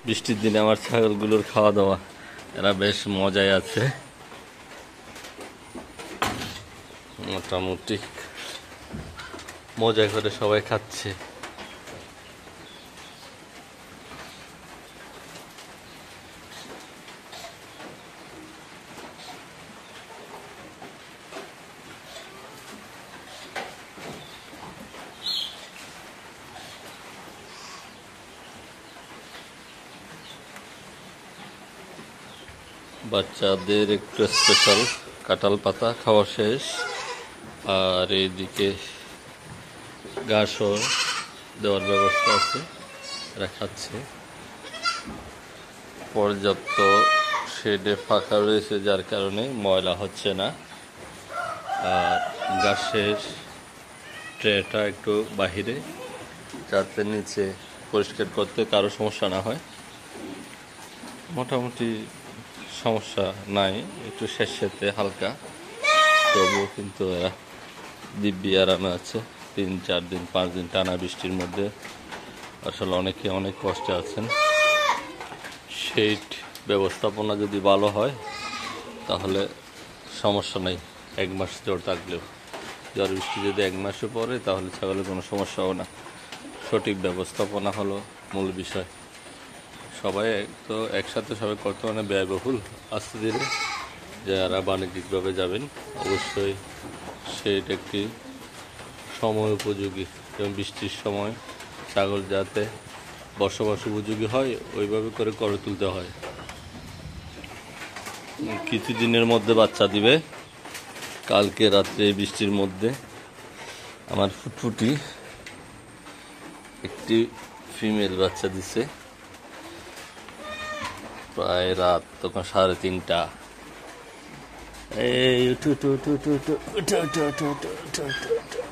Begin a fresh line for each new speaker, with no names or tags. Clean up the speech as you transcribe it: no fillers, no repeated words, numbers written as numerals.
বৃষ্টির দিনে আমার ছাগলগুলোর খাওয়া দাওয়া, এরা বেশ মজায় আছে। মোটামুটি মজা করে সবাই খাচ্ছে। বাচ্চাদের একটু স্পেশাল কাঁঠাল পাতা খাওয়া শেষ, আর এইদিকে ঘাসও দেওয়ার ব্যবস্থা আছে, এরা খাচ্ছে। পর্যাপ্ত শেডে ফাঁকা রয়েছে, যার কারণে ময়লা হচ্ছে না। আর ঘাসের ট্রেটা একটু বাহিরে, যাতে নিচে পরিষ্কার করতে কারো সমস্যা না হয়। মোটামুটি সমস্যা নাই, একটু শেষেতে হালকা, তবুও কিন্তু এরা দিব্যি আরামে আছে। 3-4 দিন 5 দিন টানা বৃষ্টির মধ্যে আসলে অনেকে অনেক কষ্টে আছেন। শেড ব্যবস্থাপনা যদি ভালো হয় তাহলে সমস্যা নেই, 1 মাস জ্বর থাকলেও। জ্বর বৃষ্টি যদি 1 মাসে পড়ে তাহলে ছাগলের কোনো সমস্যা হবে না। সঠিক ব্যবস্থাপনা হলো মূল বিষয়। সবাই তো একসাথে সবাই করতে মানে ব্যয়বহুল। আস্তে ধীরে যারা বাণিজ্যিকভাবে যাবেন অবশ্যই সেটা একটি সময় উপযোগী, এবং বৃষ্টির সময় ছাগল যাতে বসবাস উপযোগী হয় ওইভাবে করে করে তুলতে হয়। কিছুদিনের মধ্যে বাচ্চা দিবে। কালকে রাত্রে বৃষ্টির মধ্যে আমার ফুটফুটি একটি ফিমেল বাচ্চা দিছে, প্রায় রাত তখন 3:30। এই উঠো উঠো উঠো উঠো উঠো উঠো উঠো উঠো উঠো উঠো।